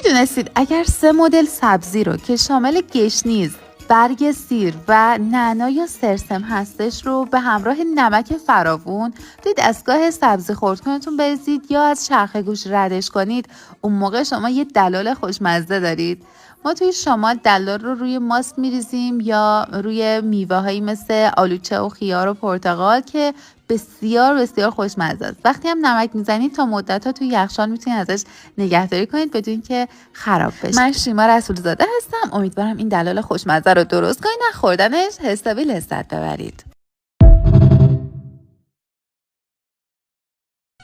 میدونستید اگر 3 مدل سبزی رو که شامل گشنیز، برگ سیر و نعنا یا سرسم هستش رو به همراه نمک فراوون توی دستگاه سبزی خردکنتون بریزید یا از چرخ گوش ردش کنید، اون موقع شما یه دلال خوشمزه دارید. ما توی شمال دلال رو روی ماست میریزیم یا روی میوه هایی مثل آلوچه و خیار و پرتقال که بسیار بسیار خوشمزه است. وقتی هم نمک میزنید تا مدت‌ها توی یخچال میتونید ازش نگهداری کنید بدون که خراب بشه. من شیما رسولزاده هستم. امیدوارم این دلال خوشمزه رو درست کنید و خوردنش حسابی لذت ببرید.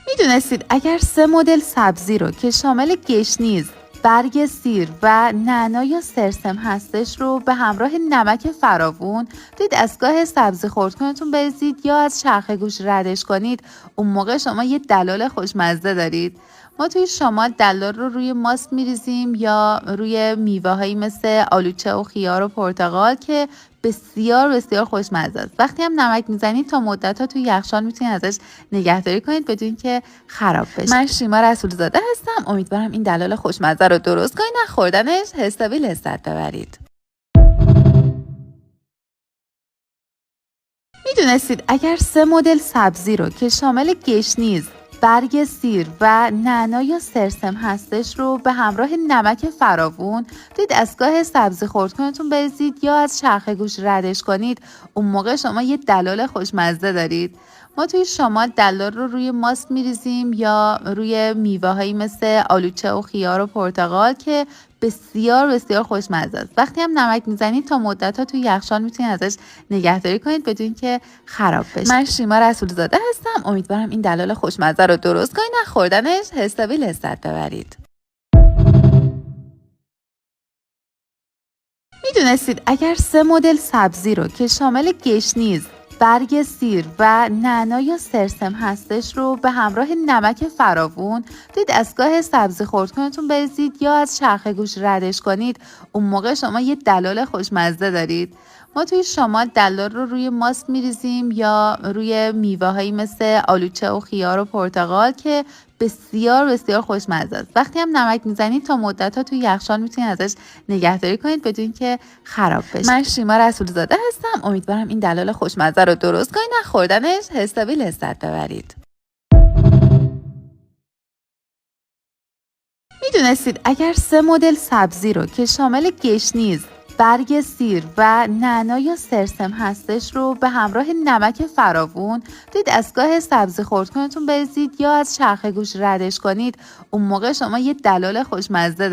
میدونستید اگر 3 مدل سبزی رو که شامل گشنیز، برگ سیر و نعنا یا سرسم هستش رو به همراه نمک فراوون توی دستگاه سبزی خردکنتون بریزید یا از چرخ گوش ردش کنید، اون موقع شما یه دلال خوشمزه دارید. ما توی شمال دلال رو روی ماست میریزیم یا روی میوه هایی مثل آلوچه و خیار و پرتقال که بسیار بسیار خوشمزه است. وقتی هم نمک میزنید تا مدت‌ها توی یخچال میتونید ازش نگهداری کنید بدون که خراب بشه. من شیما رسولزاده هستم. امیدوارم این دلال خوشمزه رو درست کنید و خوردنش حسابی لذت ببرید. میدونستید اگر 3 مدل سبزی رو که شامل گشنیز، برگ سیر و نعنا یا سرسم هستش رو به همراه نمک فراوون توی دستگاه سبزی خردکنتون بریزید یا از چرخ گوش ردش کنید، اون موقع شما یه دلال خوشمزه دارید. ما توی شمال دلال رو روی ماست میریزیم یا روی میوه هایی مثل آلوچه و خیار و پرتقال که بسیار بسیار خوشمزه است. وقتی هم نمک میزنید تا مدت‌ها توی یخچال میتونید ازش نگهداری کنید بدون که خراب بشه. من شیما رسولزاده هستم. امیدوارم این دلال خوشمزه رو درست کنید و خوردنش حسابی لذت ببرید. میدونستید اگر 3 مدل سبزی رو که شامل گشنیز، برگ سیر و نعنا یا سرسم هستش رو به همراه نمک فراوون توی دستگاه سبزی خردکنتون بریزید یا از چرخ گوش ردش کنید، اون موقع شما یه دلال خوشمزه دارید. ما توی شمال دلال رو روی ماست میریزیم یا روی میوه هایی مثل آلوچه و خیار و پرتقال که بسیار بسیار خوشمزه است. وقتی هم نمک میزنید تا مدت‌ها توی یخچال میتونید ازش نگهداری کنید بدون که خراب بشه. من شیما رسولزاده هستم. امیدوارم این دلال خوشمزه رو درست کنید و خوردنش حسابی لذت ببرید. میدونستید اگر 3 مدل سبزی رو که شامل گشنیز، برگ سیر و نعنا یا سرسم هستش رو به همراه نمک فراوون توی دستگاه سبزی خردکنتون بریزید یا از چرخ گوش ردش کنید، اون موقع شما یه دلال خوشمزه